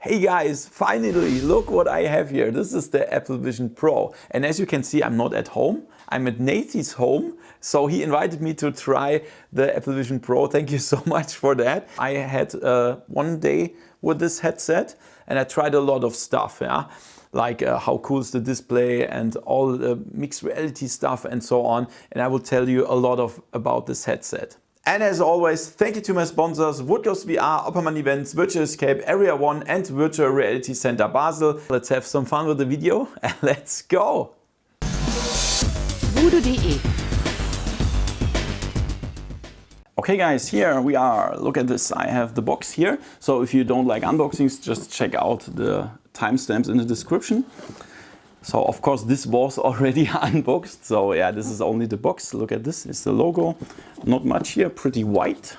Hey guys, finally, look what I have here. This is the Apple Vision Pro. And as you can see, I'm not at home. I'm at Nathan's home. So he invited me to try the Apple Vision Pro. Thank you so much for that. I had one day with this headset and I tried a lot of stuff. Yeah? Like how cool is the display and all the mixed reality stuff and so on. And I will tell you a lot about this headset. And as always, thank you to my sponsors Woodghost VR, Opperman Events, Virtual Escape, Area 1 and Virtual Reality Center Basel. Let's have some fun with the video and let's go! VoodooDE. Okay guys, here we are. Look at this. I have the box here. So if you don't like unboxings, just check out the timestamps in the description. So of course this was already unboxed. So yeah, this is only the box. Look at this, it's the logo. Not much here, pretty white.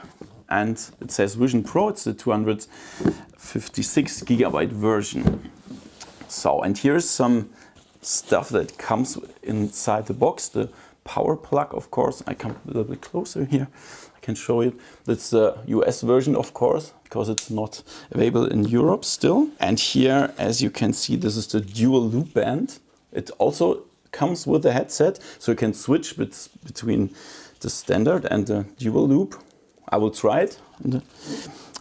And it says Vision Pro, it's the 256 gigabyte version. So, and here's some stuff that comes inside the box. The power plug, of course. I come a little bit closer here. I can show you. That's the US version, of course, because it's not available in Europe still. And here, as you can see, this is the dual loop band. It also comes with the headset, so you can switch between the standard and the dual loop. I will try it.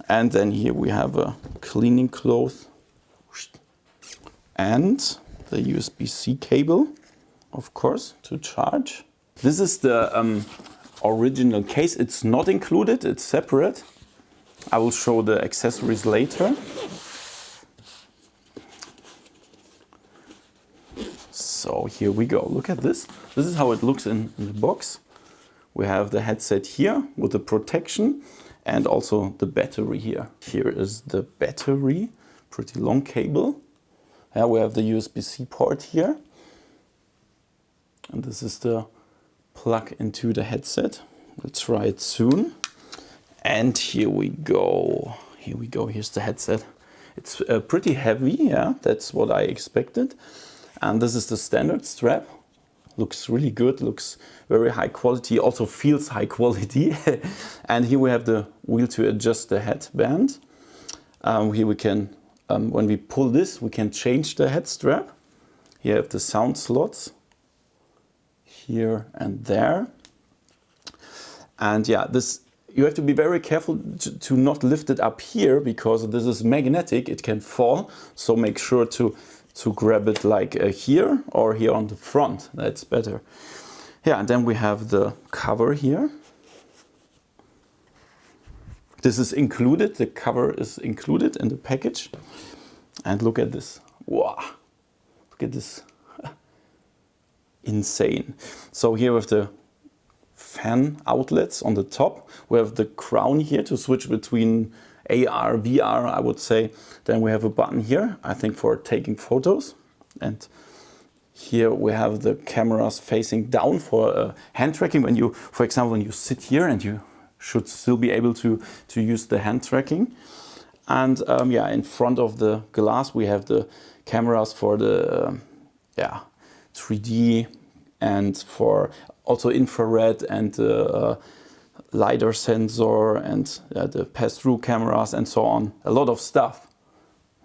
And then here we have a cleaning cloth and the USB-C cable, of course, to charge. This is the original case. It's not included, it's separate. I will show the accessories later. So here we go, look at this. This is how it looks in the box. We have the headset here with the protection and also the battery here. Here is the battery, pretty long cable. Yeah, we have the USB-C port here. And this is the plug into the headset. We'll try it soon. And here we go. Here we go, here's the headset. It's pretty heavy, yeah, that's what I expected. And this is the standard strap. Looks really good, looks very high quality, also feels high quality. And here we have the wheel to adjust the headband. Here we can, when we pull this, we can change the head strap. Here you have the sound slots, here and there. And yeah, this, you have to be very careful to not lift it up here because this is magnetic, it can fall. So make sure to grab it like here or here on the front, that's better. Yeah, and then we have the cover here. This is included, the cover is included in the package. And look at this, wow, look at this, insane. So here we have the fan outlets on the top. We have the crown here to switch between AR, VR, I would say. Then we have a button here, I think for taking photos. And here we have the cameras facing down for hand tracking. When you, for example, when you sit here and you should still be able to use the hand tracking. And yeah, in front of the glass we have the cameras for the 3D and for also infrared and LiDAR sensor and the pass-through cameras and so on. A lot of stuff.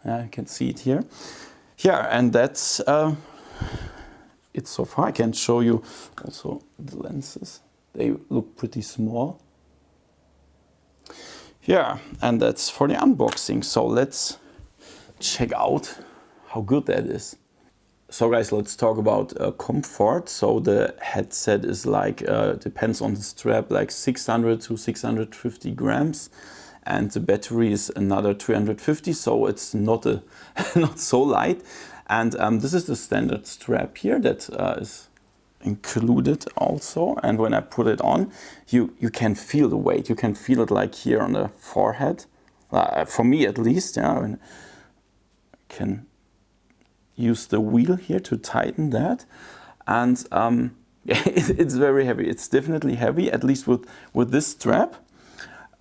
You can see it here. Yeah, and that's it so far. I can show you also the lenses. They look pretty small. Yeah, and that's for the unboxing. So let's check out how good that is. So guys, let's talk about comfort. So the headset is like, depends on the strap, like 600 to 650 grams. And the battery is another 350, so it's not not so light. And this is the standard strap here that is included also. And when I put it on, you can feel the weight. You can feel it like here on the forehead. For me at least, yeah. I can use the wheel here to tighten that. And it's very heavy. It's definitely heavy, at least with this strap.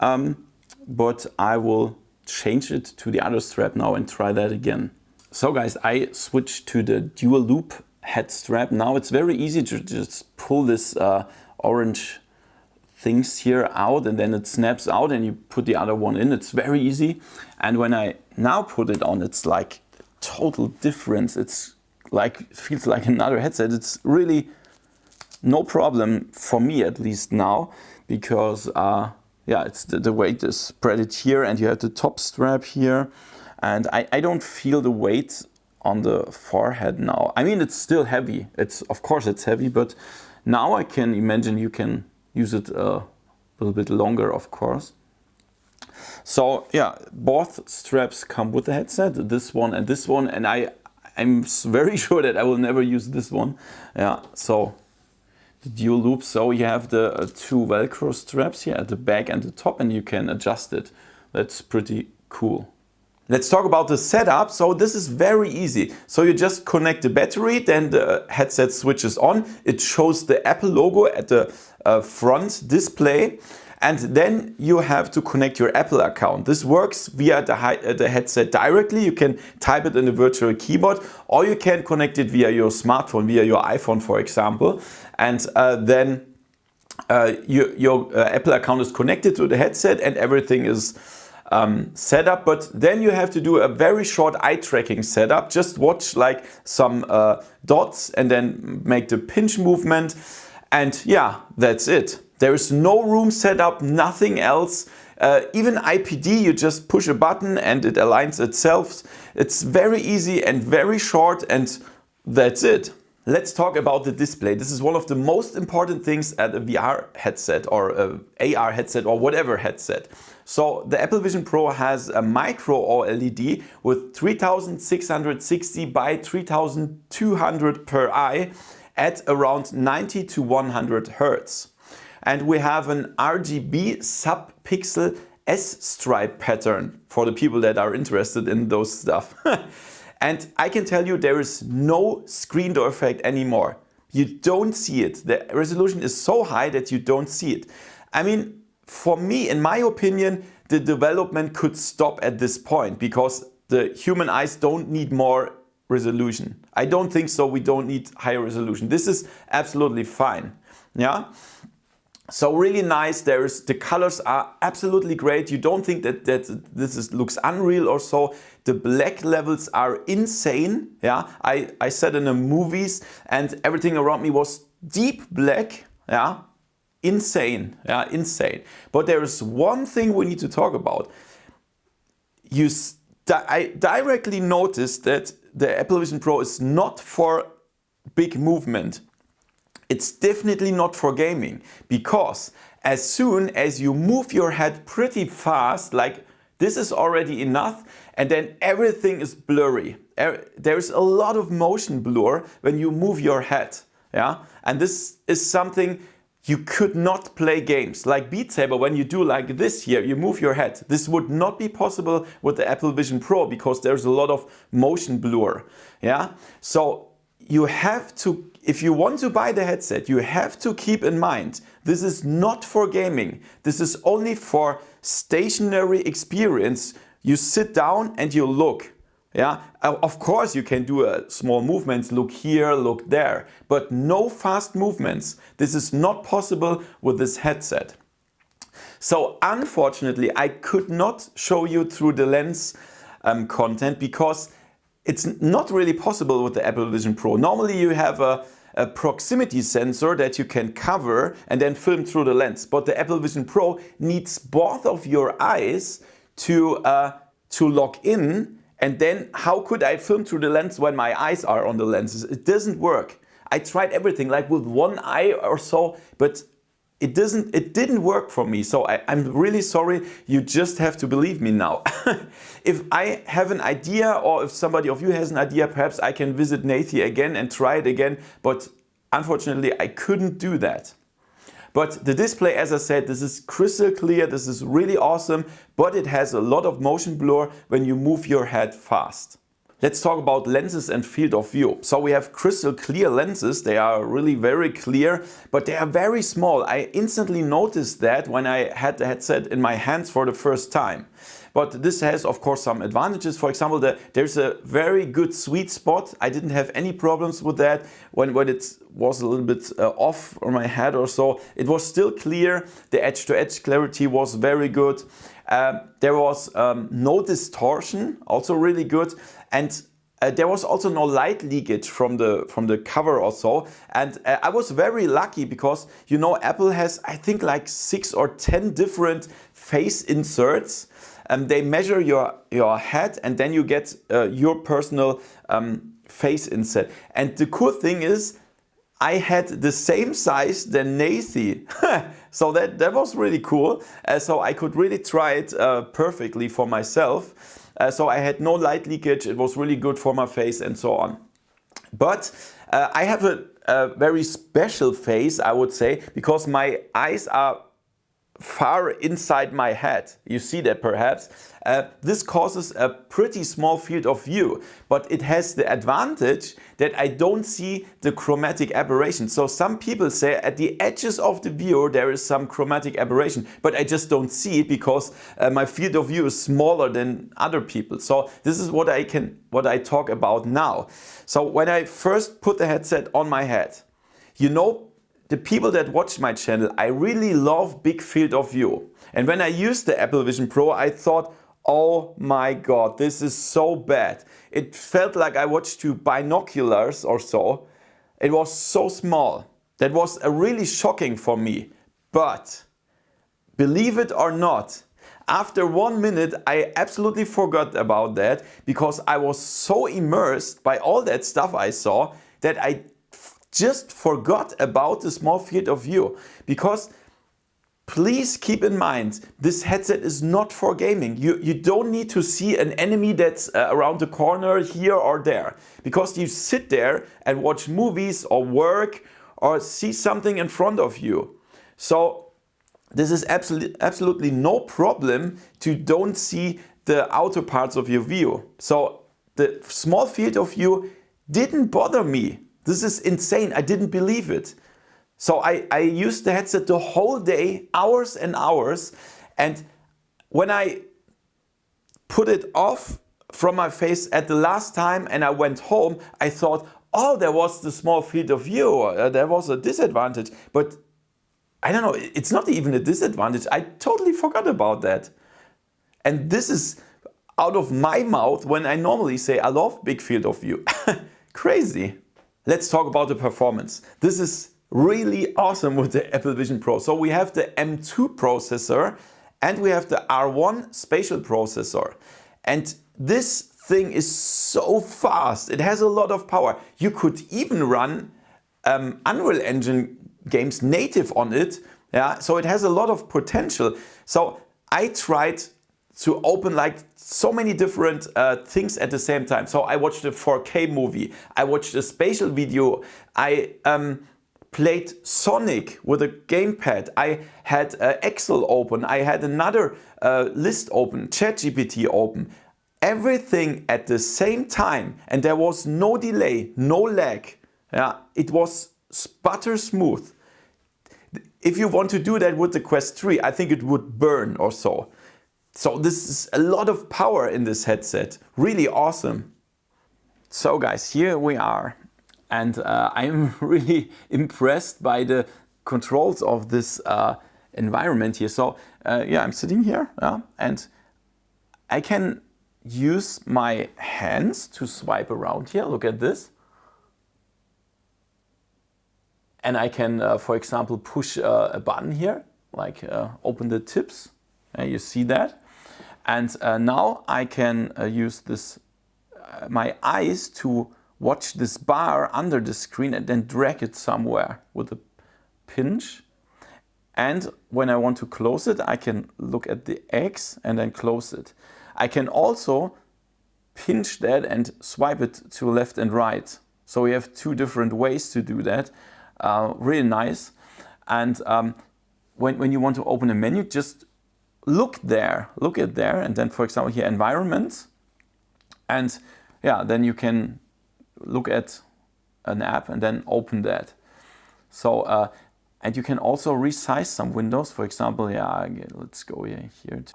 But I will change it to the other strap now and try that again. So guys, I switched to the dual loop head strap. Now it's very easy to just pull this orange things here out and then it snaps out and you put the other one in. It's very easy. And when I now put it on, it's like total difference. It's like, it feels like another headset. It's really no problem for me, at least now, because yeah, it's the weight is spread here, and you have the top strap here, and I don't feel the weight on the forehead now. I mean, it's still heavy. Of course it's heavy, but now I can imagine you can use it a little bit longer, of course. So yeah, both straps come with the headset, this one, and I'm very sure that I will never use this one. Yeah, so the dual loop. So you have the two Velcro straps here at the back and the top, and you can adjust it. That's pretty cool. Let's talk about the setup. So this is very easy. So you just connect the battery, then the headset switches on. It shows the Apple logo at the front display. And then you have to connect your Apple account. This works via the headset directly. You can type it in the virtual keyboard, or you can connect it via your smartphone, via your iPhone, for example. And then your Apple account is connected to the headset and everything is set up. But then you have to do a very short eye tracking setup. Just watch like some dots and then make the pinch movement. And yeah, that's it. There is no room setup, nothing else. Even IPD, you just push a button and it aligns itself. It's very easy and very short, and that's it. Let's talk about the display. This is one of the most important things at a VR headset or a AR headset or whatever headset. So the Apple Vision Pro has a micro OLED with 3660 by 3200 per eye at around 90 to 100 Hertz. And we have an RGB sub-pixel S-stripe pattern for the people that are interested in those stuff. And I can tell you there is no screen door effect anymore. You don't see it. The resolution is so high that you don't see it. I mean, for me, in my opinion, the development could stop at this point because the human eyes don't need more resolution. I don't think so. We don't need higher resolution. This is absolutely fine. Yeah. So really nice. The colors are absolutely great. You don't think that this looks unreal or so. The black levels are insane. Yeah, I sat in the movies and everything around me was deep black. Yeah, insane. Yeah, insane. But there is one thing we need to talk about. I directly noticed that the Apple Vision Pro is not for big movement. It's definitely not for gaming, because as soon as you move your head pretty fast, like this is already enough, and then everything is blurry. There's a lot of motion blur when you move your head. Yeah, and this is something you could not play games like Beat Saber. When you do like this here, you move your head. This would not be possible with the Apple Vision Pro because there's a lot of motion blur. Yeah, so you have to, if you want to buy the headset, you have to keep in mind, this is not for gaming. This is only for stationary experience. You sit down and you look. Yeah, of course you can do small movements, look here, look there, but no fast movements. This is not possible with this headset. So unfortunately, I could not show you through the lens content because it's not really possible with the Apple Vision Pro. Normally you have a proximity sensor that you can cover and then film through the lens. But the Apple Vision Pro needs both of your eyes to lock in. And then how could I film through the lens when my eyes are on the lenses? It doesn't work. I tried everything like with one eye or so, but it didn't work for me. So I'm really sorry. You just have to believe me now. If I have an idea, or if somebody of you has an idea, perhaps I can visit Nathi again and try it again. But unfortunately, I couldn't do that. But the display, as I said, this is crystal clear. This is really awesome, but it has a lot of motion blur when you move your head fast. Let's talk about lenses and field of view. So we have crystal clear lenses. They are really very clear, but they are very small. I instantly noticed that when I had the headset in my hands for the first time. But this has, of course, some advantages. For example, there's a very good sweet spot. I didn't have any problems with that when it was a little bit off on my head or so. It was still clear. The edge-to-edge clarity was very good. There was no distortion, also really good. And there was also no light leakage from the cover or so. And I was very lucky because, you know, Apple has, I think, like 6 or 10 different face inserts. They measure your head and then you get your personal face insert. And the cool thing is, I had the same size than Nathy. So that was really cool. So I could really try it perfectly for myself. So I had no light leakage, it was really good for my face and so on. But I have a very special face, I would say, because my eyes are far inside my head. You see that perhaps. This causes a pretty small field of view, but it has the advantage that I don't see the chromatic aberration. So some people say at the edges of the view there is some chromatic aberration, but I just don't see it because my field of view is smaller than other people. So this is what I talk about now. So when I first put the headset on my head, you know, the people that watch my channel, I really love big field of view. And when I used the Apple Vision Pro, I thought, oh my God, this is so bad. It felt like I watched through binoculars or so. It was so small. That was really shocking for me. But believe it or not, after 1 minute, I absolutely forgot about that because I was so immersed by all that stuff I saw that I just forgot about the small field of view. Because please keep in mind, this headset is not for gaming. You don't need to see an enemy that's around the corner here or there. Because you sit there and watch movies or work or see something in front of you. So this is absolutely no problem to don't see the outer parts of your view. So the small field of view didn't bother me. This is insane. I didn't believe it. So I used the headset the whole day, hours and hours. And when I put it off from my face at the last time and I went home, I thought, oh, there was the small field of view. There was a disadvantage. But I don't know, it's not even a disadvantage. I totally forgot about that. And this is out of my mouth when I normally say I love big field of view. Crazy. Let's talk about the performance. This is really awesome with the Apple Vision Pro. So we have the M2 processor and we have the R1 Spatial processor. And this thing is so fast. It has a lot of power. You could even run Unreal Engine games native on it. Yeah, so it has a lot of potential. So I tried to open like so many different things at the same time. So I watched a 4K movie, I watched a spatial video, I played Sonic with a gamepad, I had Excel open, I had another list open, ChatGPT open. Everything at the same time, and there was no delay, no lag. Yeah, it was sputter smooth. If you want to do that with the Quest 3, I think it would burn or so. So this is a lot of power in this headset. Really awesome. So guys, here we are. And I'm really impressed by the controls of this environment here. So yeah, I'm sitting here and I can use my hands to swipe around here. Look at this. And I can, for example, push a button here, like open the tips. You see that. And now I can use this, my eyes to watch this bar under the screen and then drag it somewhere with a pinch. And when I want to close it, I can look at the X and then close it. I can also pinch that and swipe it to left and right. So we have two different ways to do that. Really nice. And when you want to open a menu, just look at there, and then for example here environment, and yeah, then you can look at an app and then open that. So and you can also resize some windows. For example, yeah, let's go here.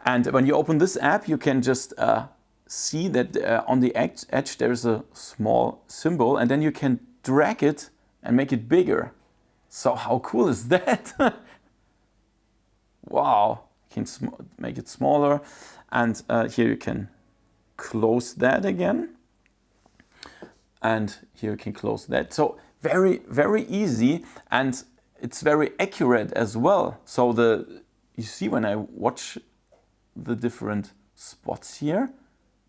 And when you open this app, you can just see that on the edge there is a small symbol, and then you can drag it and make it bigger. So how cool is that? Wow, can make it smaller, and here you can close that again, and here you can close that. So very, very easy, and it's very accurate as well. So you see when I watch the different spots here,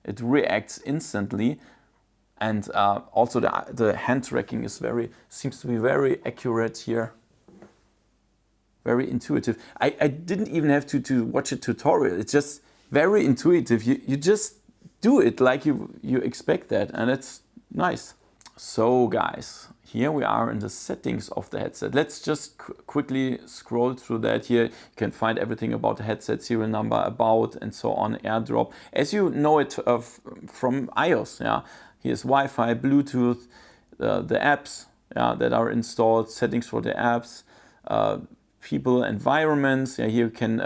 it reacts instantly, and also the hand tracking is seems to be very accurate here. Very intuitive. I didn't even have to watch a tutorial. It's just very intuitive. You just do it like you expect that, and it's nice. So guys, here we are in the settings of the headset. Let's just quickly scroll through that. Here you can find everything about the headset, serial number, about, and so on, AirDrop, as you know it from iOS. Yeah, here's Wi-Fi, Bluetooth, the apps that are installed, settings for the apps, people, environments. Yeah, here you can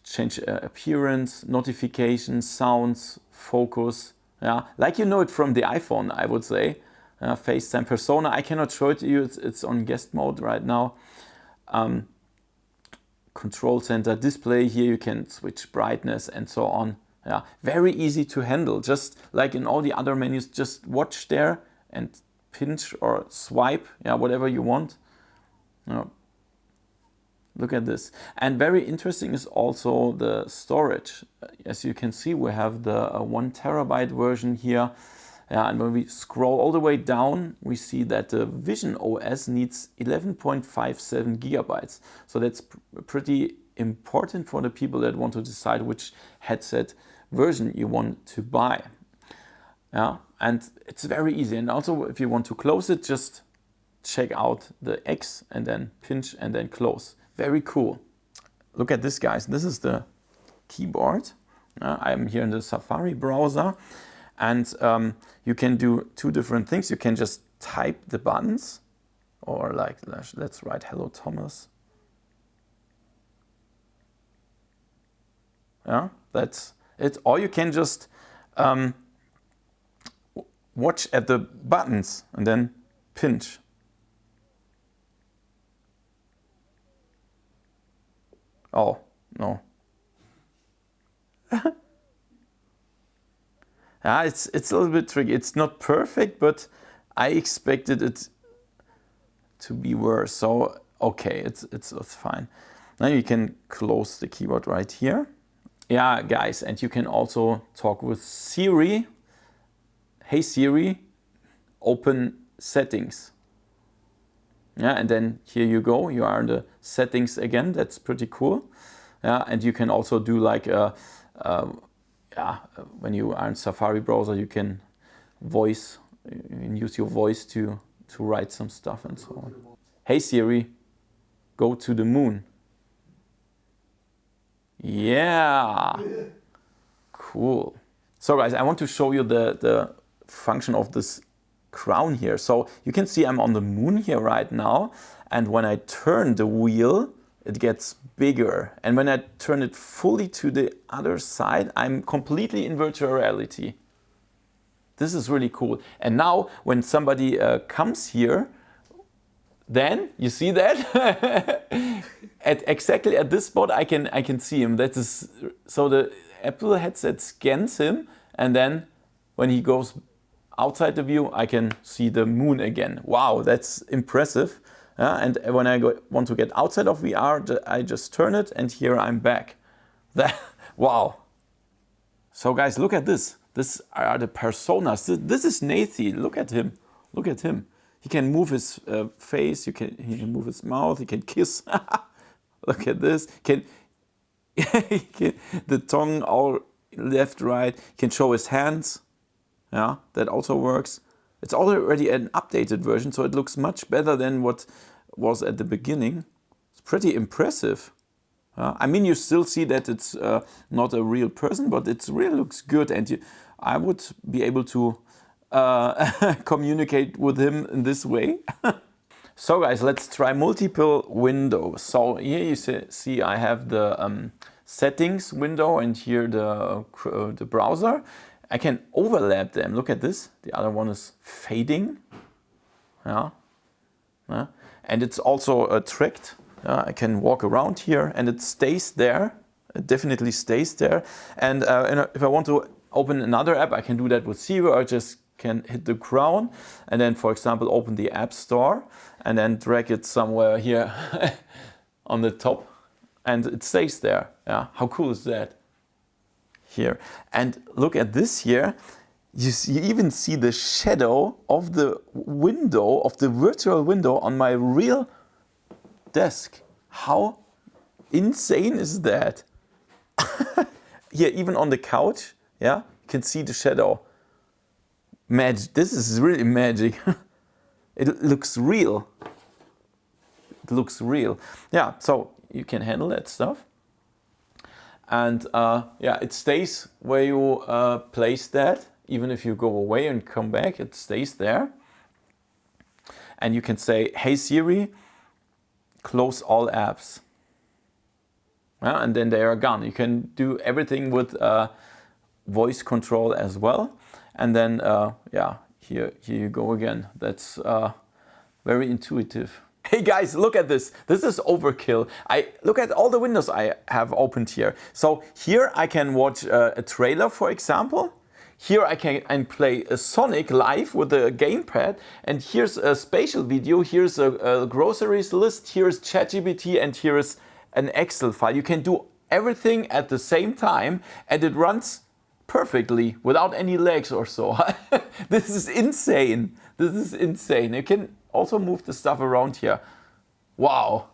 change appearance, notifications, sounds, focus. Yeah, like you know it from the iPhone, I would say. FaceTime, persona. I cannot show it to you. It's on guest mode right now. Control center, display. Here you can switch brightness and so on. Yeah, very easy to handle. Just like in all the other menus, just watch there and pinch or swipe. Yeah, whatever you want. Yeah. Look at this. And very interesting is also the storage. As you can see, we have the 1 terabyte version here. And when we scroll all the way down, we see that the Vision OS needs 11.57 gigabytes. So that's pretty important for the people that want to decide which headset version you want to buy. Yeah, and it's very easy. And also, if you want to close it, just check out the X and then pinch and then close. Very cool. Look at this, guys. This is the keyboard. I'm here in the Safari browser, and you can do 2 different things. You can just type the buttons, or like, let's write hello Thomas. Yeah, that's it. Or you can just watch at the buttons and then pinch. Oh, no. Yeah, it's a little bit tricky. It's not perfect, but I expected it to be worse. So, okay, it's fine. Now you can close the keyboard right here. Yeah, guys, and you can also talk with Siri. Hey Siri, open settings. Yeah, and then here you go. You are in the settings again. That's pretty cool. Yeah, and you can also do like when you are in Safari browser, you can use your voice to write some stuff and so on. Hey Siri, go to the moon. Yeah, cool. So guys, I want to show you the function of this crown here. So you can see I'm on the moon here right now, and when I turn the wheel, it gets bigger, and when I turn it fully to the other side, I'm completely in virtual reality. This is really cool. And now when somebody comes here, then you see that exactly at this spot I can see him. That is, so the Apple headset scans him, and then when he goes outside the view, I can see the moon again. Wow, that's impressive. And when I want to get outside of VR, I just turn it, and here I'm back. Wow. So guys, look at this. These are the personas. This is Nathy. Look at him. Look at him. He can move his face. He can move his mouth. He can kiss. Look at this. The tongue all left, right. He can show his hands. Yeah, that also works. It's already an updated version, so it looks much better than what was at the beginning. It's pretty impressive. I mean, you still see that it's not a real person, but it really looks good, and I would be able to communicate with him in this way. So guys, let's try multiple windows. So here you see I have the settings window, and here the browser. I can overlap them. Look at this. The other one is fading. Yeah. And it's also tracked I can walk around here and it stays there. It definitely stays there. And if I want to open another app, I can do that with Zero. I just can hit the crown and then, for example, open the App Store and then drag it somewhere here on the top and it stays there. Yeah, how cool is that? Here. And look at this here. You even see the shadow of the window, of the virtual window on my real desk. How insane is that? Here, even on the couch, yeah, you can see the shadow. Magic. This is really magic. It looks real. It looks real. Yeah, so you can handle that stuff. And yeah, it stays where you place that. Even if you go away and come back, it stays there. And you can say, hey Siri, close all apps. Yeah, and then they are gone. You can do everything with voice control as well. And then, yeah, here you go again. That's very intuitive. Hey guys, look at this. This is overkill. Look at all the windows I have opened here. So here I can watch a trailer, for example. Here I can play a Sonic live with a gamepad. And here's a spatial video. Here's a groceries list. Here's ChatGPT and here's an Excel file. You can do everything at the same time and it runs perfectly without any lags or so. This is insane. This is insane. You can also move the stuff around here. Wow.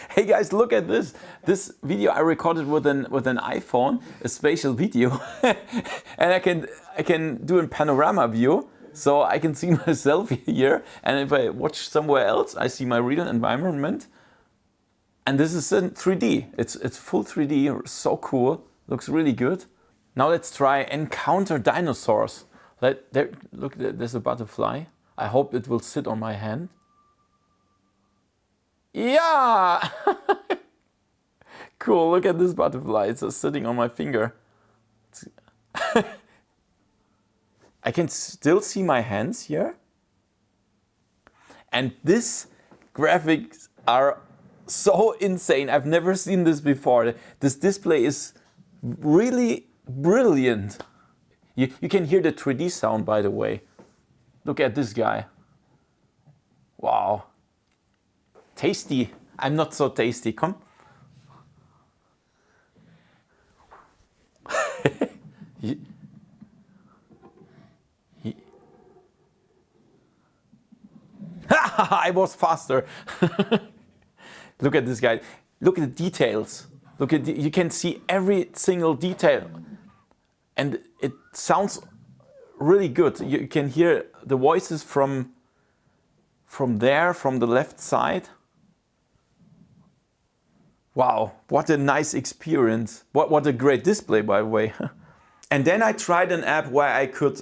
Hey guys, look at this. This video I recorded with an iPhone, a spatial video. And I can do a panorama view. So I can see myself here. And if I watch somewhere else, I see my real environment. And this is in 3D. It's full 3D, so cool. Looks really good. Now let's try encounter dinosaurs. Look, there's a butterfly. I hope it will sit on my hand. Yeah! Cool, look at this butterfly. It's just sitting on my finger. I can still see my hands here. And these graphics are so insane. I've never seen this before. This display is really brilliant. You can hear the 3D sound, by the way. Look at this guy. Wow. Tasty. I'm not so tasty. Come. I was faster. Look at this guy. Look at the details. Look at you can see every single detail. And it sounds really good. You can hear the voices from there, from the left side. Wow, what a nice experience. What a great display, by the way. And then I tried an app where I could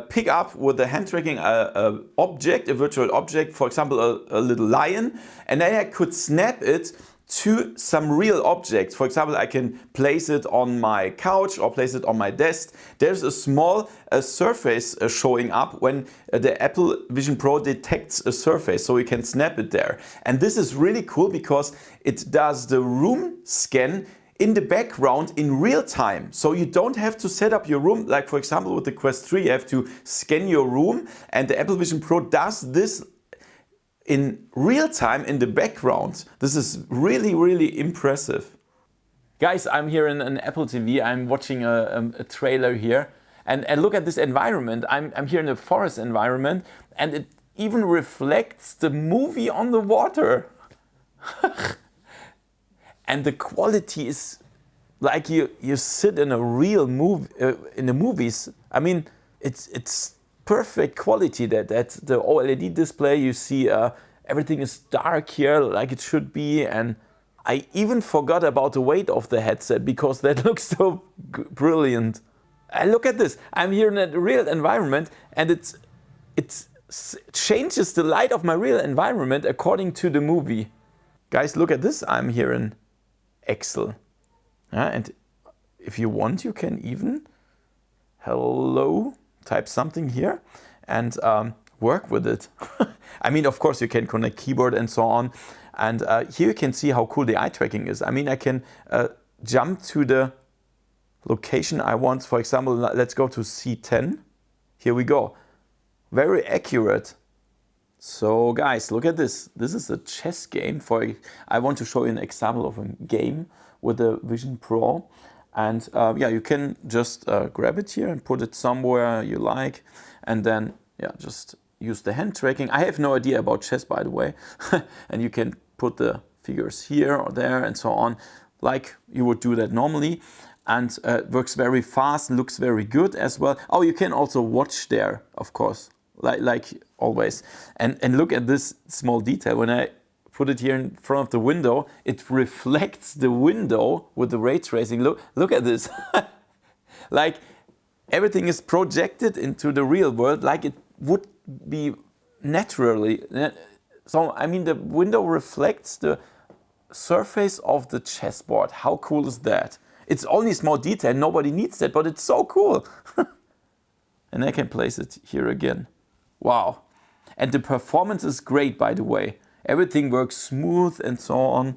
pick up with the hand tracking a virtual object, for example, a little lion, and then I could snap it to some real objects. For example, I can place it on my couch or place it on my desk. There's a small surface showing up when the Apple Vision Pro detects a surface, so you can snap it there. And this is really cool because it does the room scan in the background in real time. So you don't have to set up your room, like for example with the Quest 3, you have to scan your room, and the Apple Vision Pro does this in real time in the background. This is really, really impressive. Guys, I'm here in an Apple TV. I'm watching a trailer here. And look at this environment. I'm here in a forest environment. And it even reflects the movie on the water. And the quality is like you sit in a real movie, in the movies. I mean, it's perfect quality. That the OLED display, you see everything is dark here like it should be, and I even forgot about the weight of the headset because that looks so brilliant. And look at this, I'm here in a real environment and it changes the light of my real environment according to the movie. Guys, look at this, I'm here in Excel. And if you want, you can even, hello, type something here. And work with it. I mean, of course, you can connect keyboard and so on. And here you can see how cool the eye tracking is. I mean, I can jump to the location I want. For example, let's go to C10. Here we go. Very accurate. So guys, look at this. This is a chess game. I want to show you an example of a game with the Vision Pro. And yeah, you can just grab it here and put it somewhere you like. And then, yeah, just use the hand tracking. I have no idea about chess, by the way. And you can put the figures here or there and so on, like you would do that normally. And it works very fast, looks very good as well. Oh, you can also watch there, of course, like always. And look at this small detail. When I put it here in front of the window, it reflects the window with the ray tracing. Look at this. Like everything is projected into the real world like it would be naturally. So, I mean, the window reflects the surface of the chessboard. How cool is that? It's only small detail, nobody needs that, but it's so cool. And I can place it here again. Wow. And the performance is great, by the way. Everything works smooth and so on.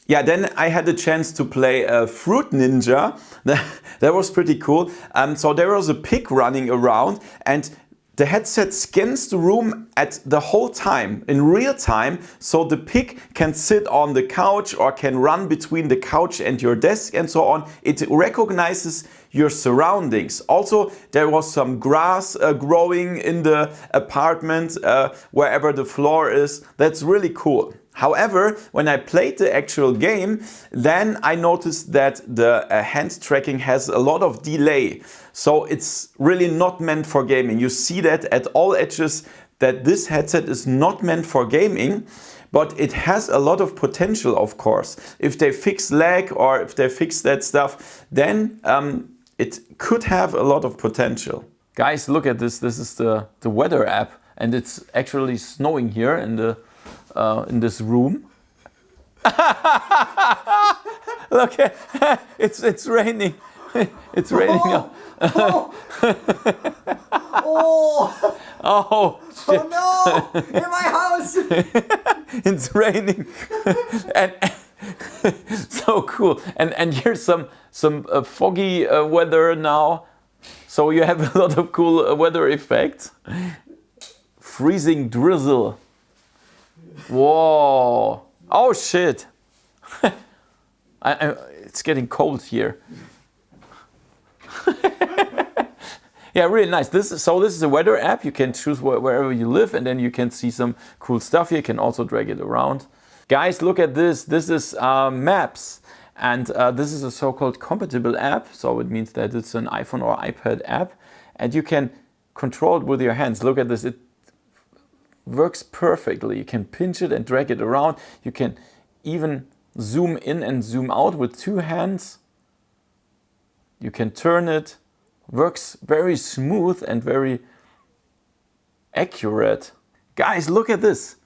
Yeah, then I had the chance to play Fruit Ninja. That was pretty cool. So there was a pig running around and the headset scans the room at the whole time, in real time, so the pig can sit on the couch or can run between the couch and your desk and so on. It recognizes your surroundings. Also, there was some grass growing in the apartment, wherever the floor is. That's really cool. However, when I played the actual game, then I noticed that the hand tracking has a lot of delay. So it's really not meant for gaming. You see that at all edges that this headset is not meant for gaming, but it has a lot of potential, of course. If they fix lag or if they fix that stuff, then it could have a lot of potential. Guys, look at this. This is the weather app and it's actually snowing here in this room. Look, it's raining. It's raining now. Oh. Oh. Oh, shit. Oh no! In my house! It's raining. And so cool. And here's some foggy weather now. So you have a lot of cool weather effects. Freezing drizzle. Whoa! Oh shit! It's getting cold here. Yeah, really nice. This is a weather app. You can choose wherever you live, and then you can see some cool stuff here. You can also drag it around. Guys, look at this. This is Maps, and this is a so-called compatible app. So it means that it's an iPhone or iPad app, and you can control it with your hands. Look at this. It works perfectly. You can pinch it and drag it around. You can even zoom in and zoom out with two hands. You can turn it. Works very smooth and very accurate. Guys, look at this.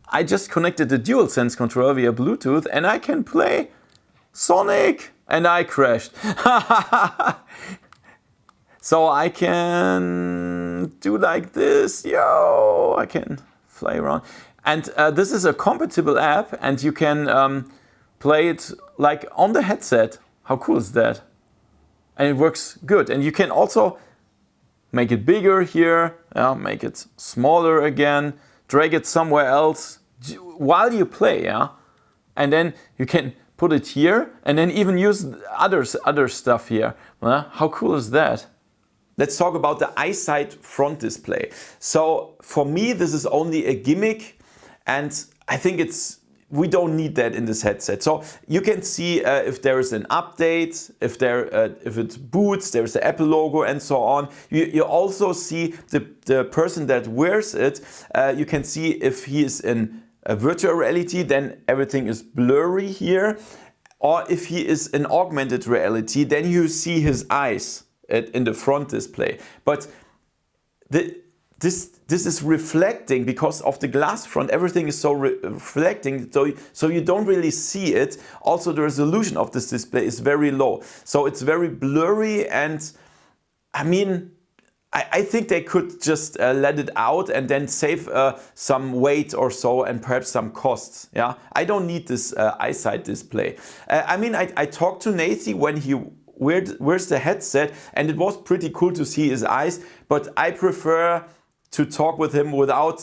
I just connected the DualSense controller via Bluetooth and I can play Sonic. And I crashed. So I can do like this. Yo, I can fly around. And this is a compatible app and you can play it like on the headset. How cool is that? And it works good. And you can also make it bigger here, make it smaller again, drag it somewhere else while you play, yeah? And then you can put it here and then even use other stuff here. How cool is that? Let's talk about the EyeSight front display. So for me, this is only a gimmick and I think we don't need that in this headset. So you can see if there is an update, if it boots, there's the Apple logo and so on. You also see the person that wears it. You can see if he is in a virtual reality, then everything is blurry here. Or if he is in augmented reality, then you see his eyes in the front display. But this is reflecting because of the glass front. Everything is so reflecting, so you don't really see it. Also, the resolution of this display is very low, so it's very blurry. And I mean, I think they could just let it out and then save some weight or so and perhaps some costs. Yeah, I don't need this EyeSight display. I mean, I talked to Nathy when he wears the headset, and it was pretty cool to see his eyes, but I prefer to talk with him without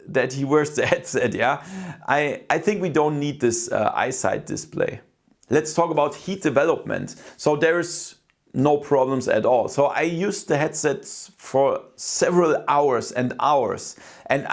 that he wears the headset. Yeah, I think we don't need this EyeSight display. Let's talk about heat development. So there's no problems at all. So I used the headsets for several hours and hours, and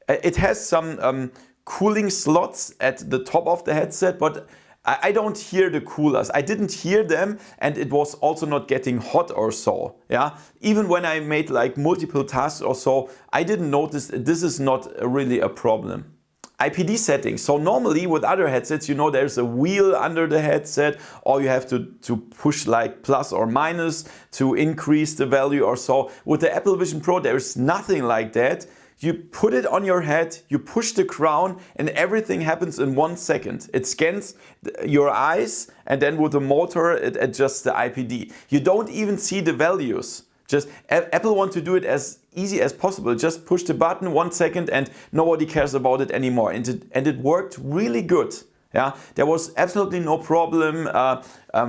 it has some cooling slots at the top of the headset, but I don't hear the coolers. I didn't hear them, and it was also not getting hot or so. Yeah, even when I made like multiple tasks or so, I didn't notice. This is not really a problem. IPD settings. So normally with other headsets, you know, there's a wheel under the headset, or you have to push like plus or minus to increase the value or so. With the Apple Vision Pro, there's nothing like that. You put it on your head, you push the crown, and everything happens in 1 second. It scans your eyes, and then with the motor, it adjusts the IPD. You don't even see the values. Just Apple wants to do it as easy as possible. Just push the button 1 second and nobody cares about it anymore. And it worked really good. Yeah, there was absolutely no problem.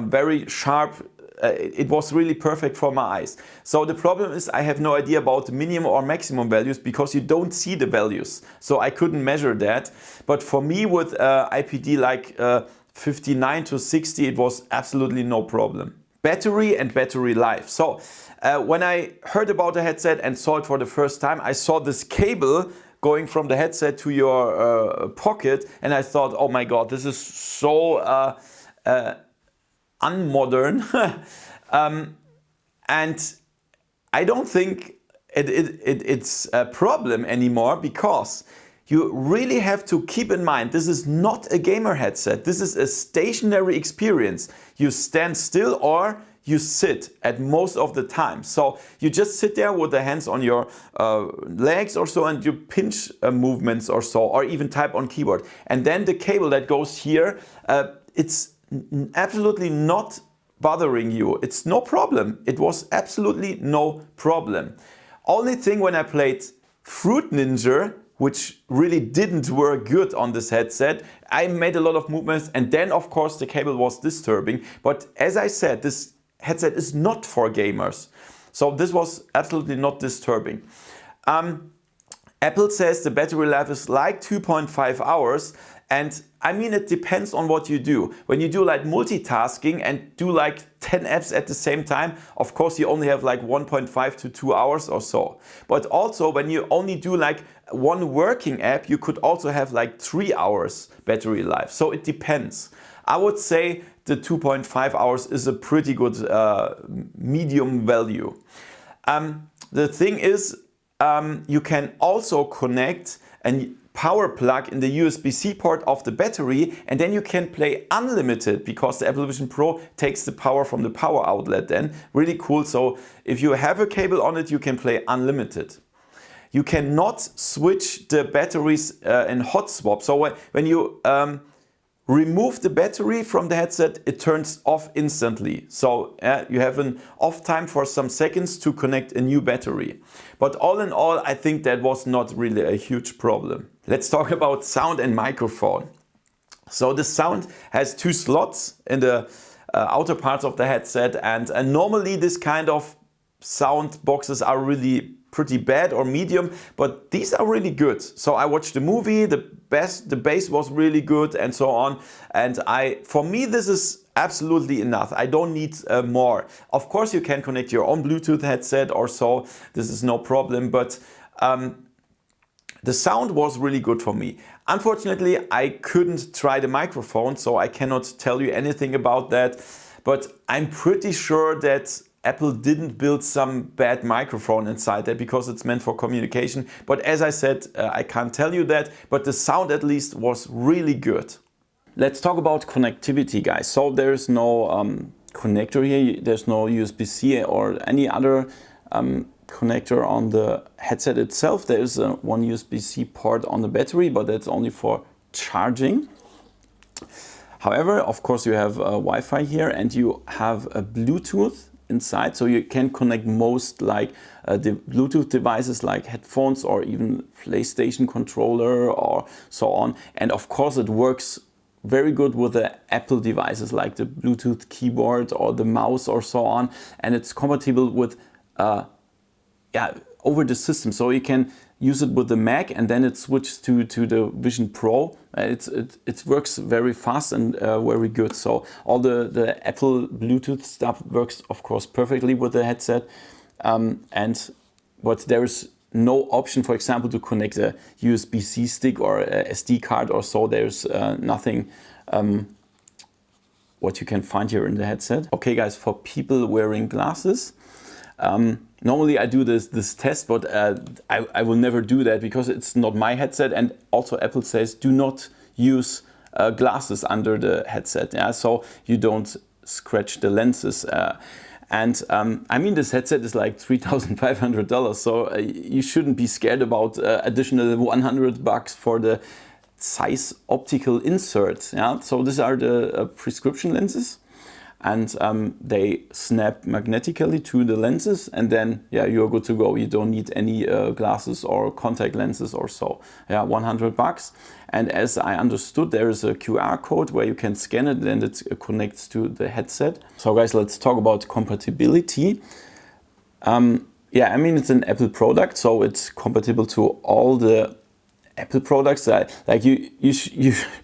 Very sharp. It was really perfect for my eyes. So the problem is I have no idea about the minimum or maximum values because you don't see the values. So I couldn't measure that. But for me with IPD like 59 to 60, it was absolutely no problem. Battery and battery life. So when I heard about the headset and saw it for the first time, I saw this cable going from the headset to your pocket, and I thought, oh my God, this is so unmodern. And I don't think it's a problem anymore, because you really have to keep in mind, this is not a gamer headset. This is a stationary experience. You stand still or you sit at most of the time. So you just sit there with the hands on your legs or so, and you pinch movements or so, or even type on keyboard. And then the cable that goes here, it's absolutely not bothering you. It's no problem. It was absolutely no problem. Only thing when I played Fruit Ninja, which really didn't work good on this headset, I made a lot of movements, and then of course the cable was disturbing. But as I said, this headset is not for gamers. So this was absolutely not disturbing. Apple says the battery life is like 2.5 hours. And I mean, it depends on what you do. When you do like multitasking and do like 10 apps at the same time, of course you only have like 1.5 to 2 hours or so. But also when you only do like one working app, you could also have like 3 hours battery life. So it depends. I would say the 2.5 hours is a pretty good medium value. The thing is, you can also connect a power plug in the USB-C port of the battery, and then you can play unlimited, because the Apple Vision Pro takes the power from the power outlet then. Really cool. So if you have a cable on it, you can play unlimited. You cannot switch the batteries in hot swap. So when you remove the battery from the headset, it turns off instantly. So you have an off time for some seconds to connect a new battery. But all in all, I think that was not really a huge problem. Let's talk about sound and microphone. So the sound has 2 slots in the outer parts of the headset, and normally this kind of sound boxes are really pretty bad or medium, but these are really good. So I watched the movie, the bass was really good, and so on. And for me, this is absolutely enough. I don't need more. Of course, you can connect your own Bluetooth headset or so. This is no problem, but the sound was really good for me. Unfortunately, I couldn't try the microphone, so I cannot tell you anything about that. But I'm pretty sure that Apple didn't build some bad microphone inside there, because it's meant for communication. But as I said, I can't tell you that, but the sound at least was really good. Let's talk about connectivity, guys. So there's no connector here. There's no USB-C or any other connector on the headset itself. There is one USB-C port on the battery, but that's only for charging. However, of course, you have Wi-Fi here, and you have a Bluetooth inside, so you can connect most like the Bluetooth devices like headphones or even PlayStation controller or so on. And of course it works very good with the Apple devices like the Bluetooth keyboard or the mouse or so on. And it's compatible with over the system, so you can use it with the Mac and then it switches to the Vision Pro. It works very fast and very good. So all the Apple Bluetooth stuff works of course perfectly with the headset. But there is no option, for example, to connect a USB-C stick or a SD card or so. There's nothing what you can find here in the headset. Okay guys, for people wearing glasses, normally I do this test, but I will never do that because it's not my headset, and also Apple says do not use glasses under the headset, yeah, so you don't scratch the lenses. I mean, this headset is like $3,500, so you shouldn't be scared about additional $100 for the size optical inserts. Yeah, so these are the prescription lenses. And they snap magnetically to the lenses, and then yeah, you're good to go. You don't need any glasses or contact lenses or so. Yeah, $100. And as I understood, there is a QR code where you can scan it and it connects to the headset. So guys, let's talk about compatibility. Yeah, I mean, it's an Apple product, so it's compatible to all the Apple products. Like you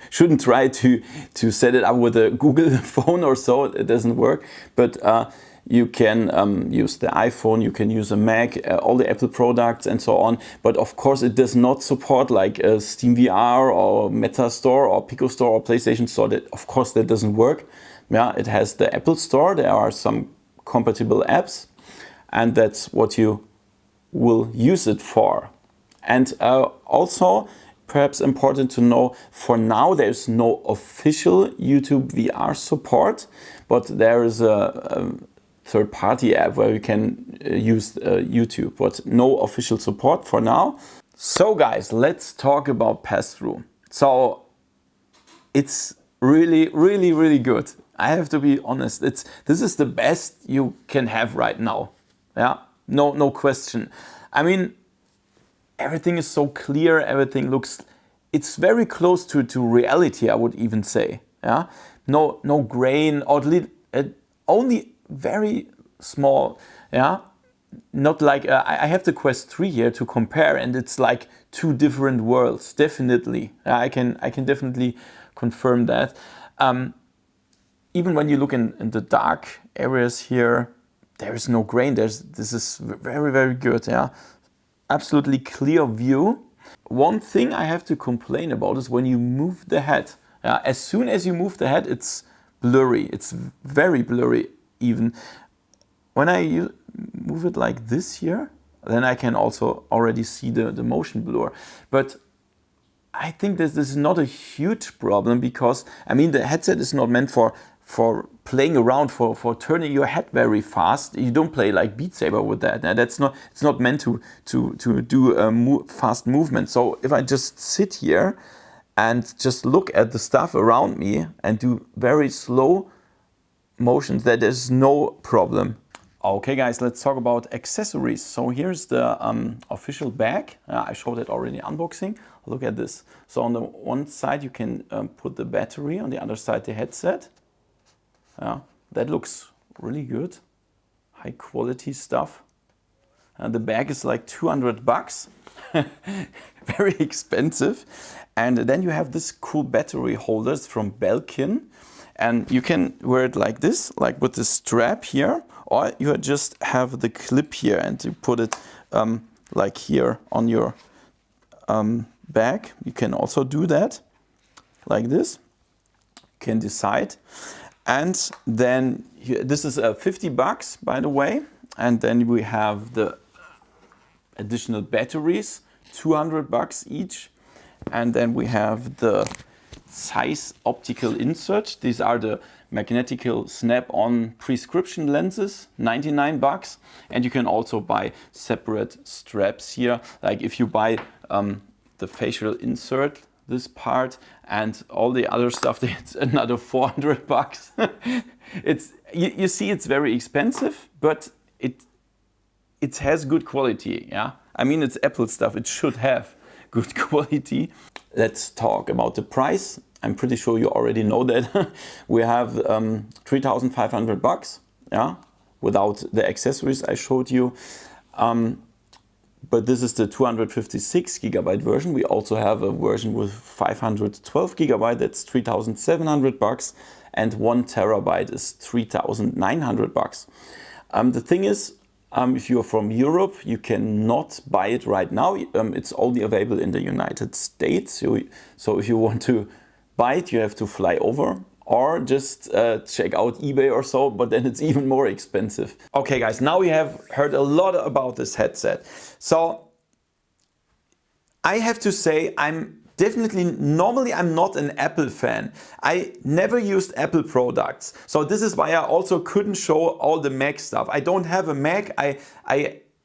shouldn't try to set it up with a Google phone or so. It doesn't work. But you can use the iPhone, you can use a Mac, all the Apple products and so on. But of course, it does not support like Steam VR or Meta Store or Pico Store or PlayStation Store. That of course that doesn't work. Yeah, it has the Apple Store. There are some compatible apps, and that's what you will use it for. And also, perhaps important to know, for now there's no official YouTube VR support, but there is a third-party app where you can use YouTube, but no official support for now. So guys, let's talk about Passthrough. So it's really, really, really good. I have to be honest. This is the best you can have right now. Yeah, no question. I mean, everything is so clear, everything looks, it's very close to reality, I would even say. Yeah, no grain, or only very small. Yeah, not like I have the Quest 3 here to compare, and it's like two different worlds. Definitely, I can definitely confirm that. Even when you look in the dark areas here, there is no grain. This is very, very good. Yeah. Absolutely clear view. One thing I have to complain about is when you move the head. As soon as you move the head, it's blurry. It's very blurry even. When I move it like this here, then I can also already see the motion blur. But I think this is not a huge problem because, I mean, the headset is not meant for playing around, for turning your head very fast. You don't play like Beat Saber with that. It's not meant to do fast movement. So if I just sit here and just look at the stuff around me and do very slow motions, that is no problem. Okay guys, let's talk about accessories. So here's the official bag. I showed it already unboxing. Look at this. So on the one side you can put the battery, on the other side the headset. That looks really good. High quality stuff. The bag is like $200. Very expensive. And then you have this cool battery holders from Belkin. And you can wear it like this, like with the strap here, or you just have the clip here and you put it like here on your bag. You can also do that like this. You can decide. And then this is $50, by the way. And then we have the additional batteries, $200 each. And then we have the size optical insert. These are the magnetical snap-on prescription lenses, $99. And you can also buy separate straps here. Like if you buy the facial insert, this part, and all the other stuff, it's another 400 bucks. You see, it's very expensive, but it has good quality, yeah? I mean, it's Apple stuff, it should have good quality. Let's talk about the price. I'm pretty sure you already know that. We have 3,500 bucks, yeah, without the accessories I showed you. But this is the 256 gigabyte version. We also have a version with 512 gigabyte, that's 3,700 bucks, and 1 terabyte is 3,900 bucks. The thing is, if you're from Europe, you cannot buy it right now. It's only available in the United States. So if you want to buy it, you have to fly over or just check out eBay or so, but then it's even more expensive. Okay guys, now we have heard a lot about this headset. So I have to say, normally I'm not an Apple fan. I never used Apple products. So this is why I also couldn't show all the Mac stuff. I don't have a Mac. I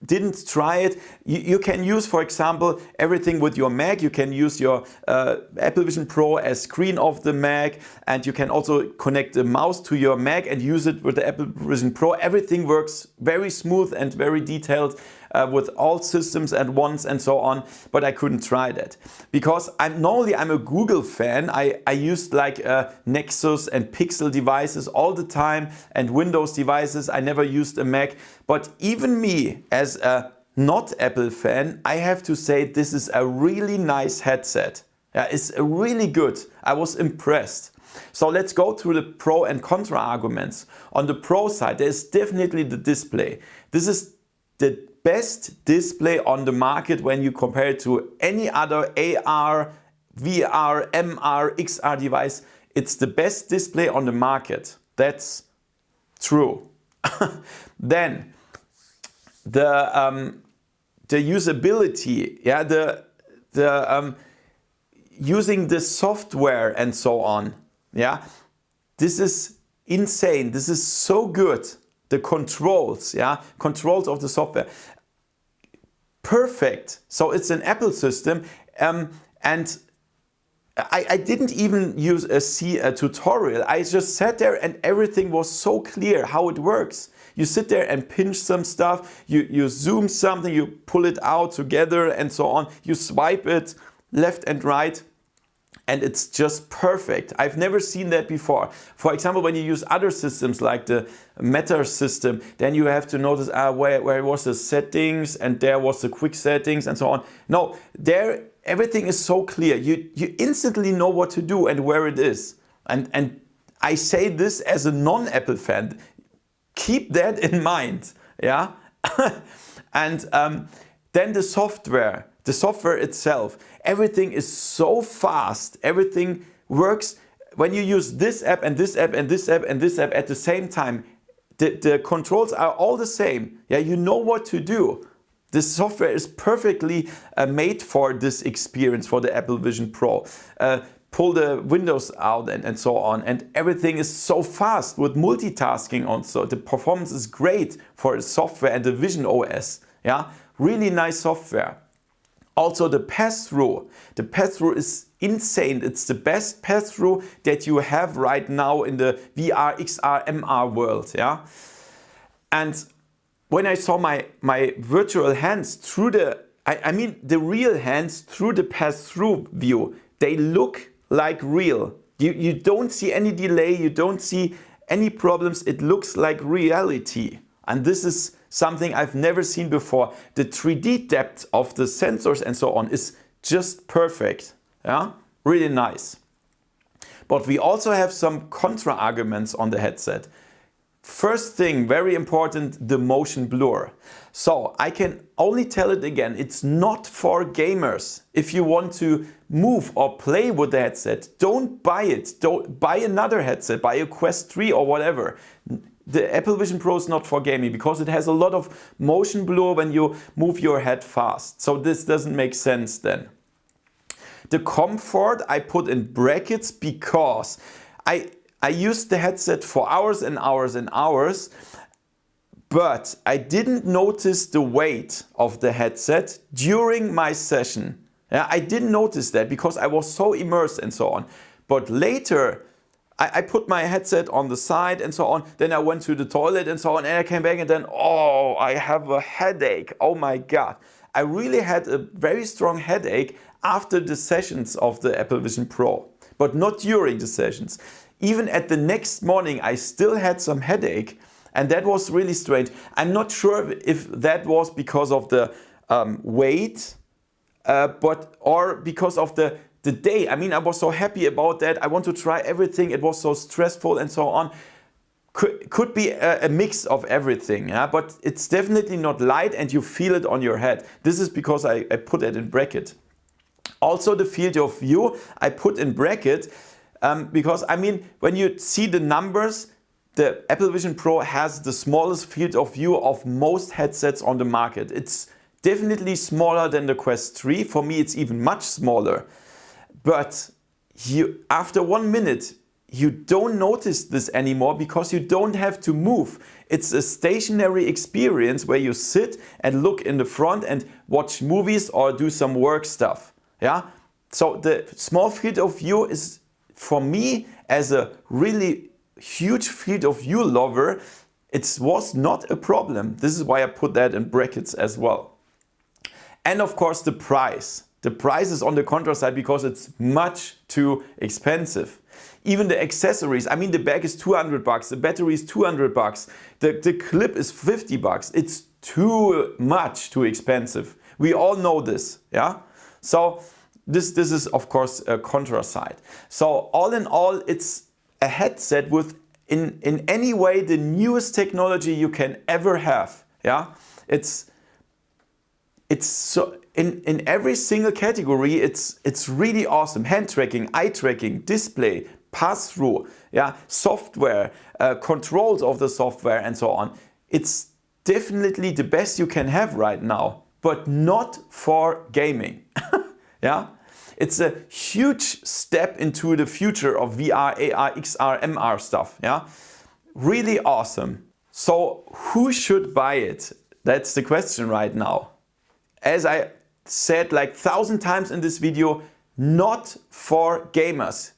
didn't try it. You can use, for example, everything with your Mac. You can use your Apple Vision Pro as screen of the Mac, and you can also connect the mouse to your Mac and use it with the Apple Vision Pro. Everything works very smooth and very detailed with all systems at once and so on, but I couldn't try that. Because I'm a Google fan. I used like Nexus and Pixel devices all the time and Windows devices. I never used a Mac. But even me, as a not Apple fan, I have to say this is a really nice headset. Yeah, it's really good. I was impressed. So let's go through the pro and contra arguments. On the pro side, there's definitely the display. This is the best display on the market when you compare it to any other AR, VR, MR, XR device. It's the best display on the market. That's true. Then the usability, yeah, the using the software and so on, yeah, this is insane. This is so good. The controls, yeah, controls of the software, perfect. So it's an Apple system, and I didn't even see a tutorial. I just sat there and everything was so clear how it works. You sit there and pinch some stuff, you zoom something, you pull it out together and so on. You swipe it left and right, and it's just perfect. I've never seen that before. For example, when you use other systems like the Meta system, then you have to notice where was the settings and there was the quick settings and so on. No, there everything is so clear. You instantly know what to do and where it is. And I say this as a non-Apple fan. Keep that in mind, yeah? And then the software itself, everything is so fast. Everything works. When you use this app and this app and this app and this app at the same time, the controls are all the same. Yeah, you know what to do. This software is perfectly made for this experience, for the Apple Vision Pro. Pull the windows out and so on, and everything is so fast with multitasking also. The performance is great for the software and the Vision OS. Yeah, really nice software. Also the Passthrough. The Passthrough is insane. It's the best Passthrough that you have right now in the VR, XR, MR world. Yeah, and when I saw my virtual hands through the real hands through the Passthrough view, they look like real. You don't see any delay, you don't see any problems. It looks like reality. And this is something I've never seen before. The 3D depth of the sensors and so on is just perfect. Yeah, really nice. But we also have some contra arguments on the headset. First thing, very important, the motion blur. So I can only tell it again, it's not for gamers. If you want to move or play with the headset, don't buy it. Don't buy another headset, buy a Quest 3 or whatever. The Apple Vision Pro is not for gaming because it has a lot of motion blur when you move your head fast. So this doesn't make sense then. The comfort I put in brackets because I used the headset for hours and hours and hours, but I didn't notice the weight of the headset during my session. Yeah, I didn't notice that because I was so immersed and so on. But later, I put my headset on the side and so on. Then I went to the toilet and so on, and I came back and then, oh, I have a headache. Oh my God. I really had a very strong headache after the sessions of the Apple Vision Pro, but not during the sessions. Even at the next morning, I still had some headache, and that was really strange. I'm not sure if that was because of the weight, or because of the day. I mean, I was so happy about that. I want to try everything. It was so stressful and so on. Could be a mix of everything, yeah? But it's definitely not light and you feel it on your head. This is because I put it in bracket. Also the field of view I put in bracket because, I mean, when you see the numbers, the Apple Vision Pro has the smallest field of view of most headsets on the market. It's definitely smaller than the Quest 3. For me, it's even much smaller. But after 1 minute, you don't notice this anymore because you don't have to move. It's a stationary experience where you sit and look in the front and watch movies or do some work stuff. Yeah. So the small field of view is, for me, as a really huge field of view lover, it was not a problem. This is why I put that in brackets as well. And of course the price. The price is on the contra side because it's much too expensive. Even the accessories, I mean, the bag is 200 bucks, the battery is 200 bucks, the clip is 50 bucks. It's too much too expensive. We all know this, yeah? So this is of course a contra side. So all in all, it's a headset with in any way the newest technology you can ever have, yeah? It's so in every single category, it's really awesome. Hand tracking, eye tracking, display, pass-through, yeah, software, controls of the software and so on. It's definitely the best you can have right now, but not for gaming. Yeah, it's a huge step into the future of VR, AR, XR, MR stuff. Yeah, really awesome. So who should buy it? That's the question right now. As I said like 1,000 times in this video, not for gamers.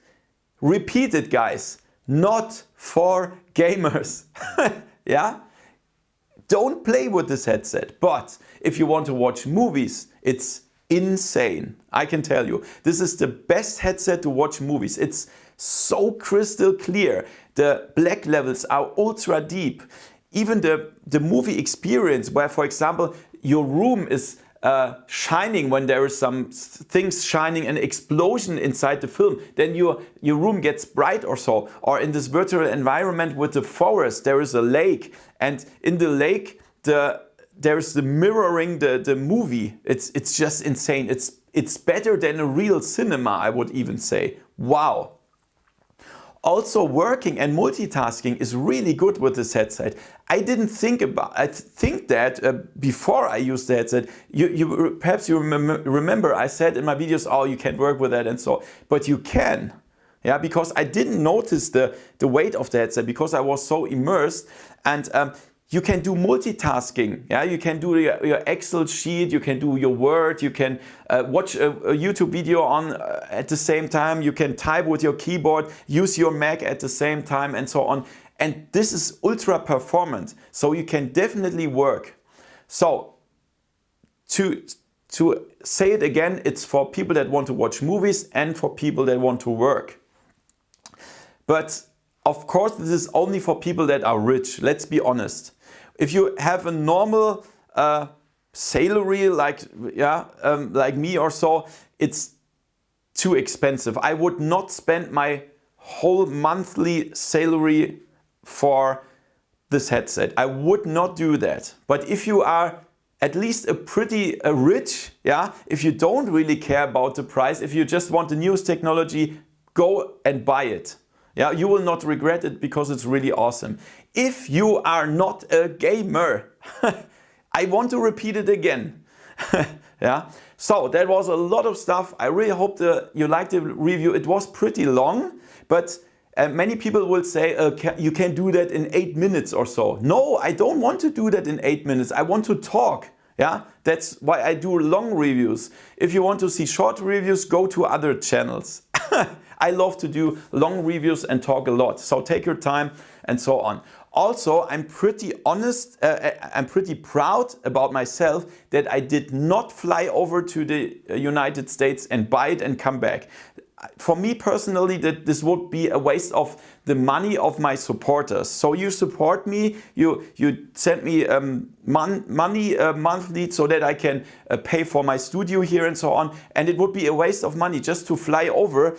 Repeat it, guys, not for gamers. Yeah? Don't play with this headset, but if you want to watch movies, it's insane. I can tell you, this is the best headset to watch movies. It's so crystal clear. The black levels are ultra deep. Even the movie experience where, for example, your room is shining when there is some things shining, an explosion inside the film, then your room gets bright or so. Or in this virtual environment with the forest, there is a lake, and in the lake there is the mirroring the movie. It's just insane. It's better than a real cinema, I would even say. Wow. Also, working and multitasking is really good with this headset. I didn't think that before I used the headset. Perhaps you remember I said in my videos, oh, you can't work with that and so, but you can. Yeah, because I didn't notice the weight of the headset because I was so immersed, and you can do multitasking. Yeah, you can do your Excel sheet, you can do your Word, you can watch a YouTube video on at the same time, you can type with your keyboard, use your Mac at the same time and so on. And this is ultra performant, so you can definitely work. So to say it again, it's for people that want to watch movies and for people that want to work. But of course, this is only for people that are rich. Let's be honest. If you have a normal salary like me or so, it's too expensive. I would not spend my whole monthly salary for this headset. I would not do that. But if you are at least a pretty rich, yeah, if you don't really care about the price, if you just want the newest technology, go and buy it. Yeah, you will not regret it because it's really awesome. If you are not a gamer, I want to repeat it again. Yeah, so that was a lot of stuff. I really hope you liked the review. It was pretty long, but many people will say you can do that in 8 minutes or so. No, I don't want to do that in 8 minutes. I want to talk. Yeah, that's why I do long reviews. If you want to see short reviews, go to other channels. I love to do long reviews and talk a lot. So take your time and so on. Also, I'm pretty honest, I'm pretty proud about myself that I did not fly over to the United States and buy it and come back. For me personally, that this would be a waste of the money of my supporters. So you support me, you send me money monthly so that I can pay for my studio here and so on. And it would be a waste of money just to fly over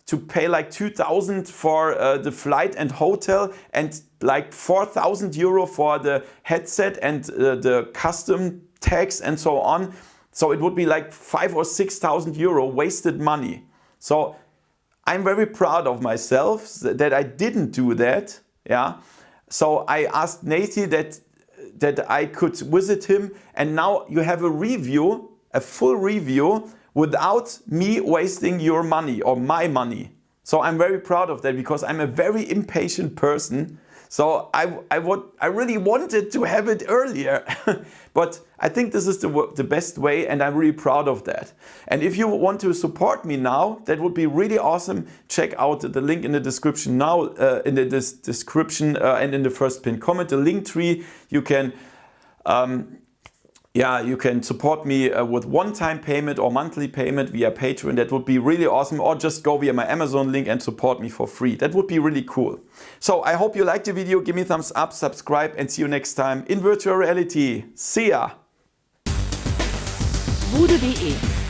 to pay like 2,000 for the flight and hotel and like 4,000 euro for the headset and the custom tags and so on. So it would be like 5,000 or 6,000 euro wasted money. So I'm very proud of myself that I didn't do that. Yeah. So I asked Nate that I could visit him, and now you have a review, a full review, without me wasting your money or my money. So I'm very proud of that because I'm a very impatient person. So I really wanted to have it earlier, but I think this is the best way, and I'm really proud of that. And if you want to support me now, that would be really awesome. Check out the link in the description now, in the description and in the first pinned comment, the link tree. You can you can support me with one-time payment or monthly payment via Patreon. That would be really awesome. Or just go via my Amazon link and support me for free. That would be really cool. So I hope you liked the video. Give me a thumbs up, subscribe, and see you next time in virtual reality. See ya! VoodooDE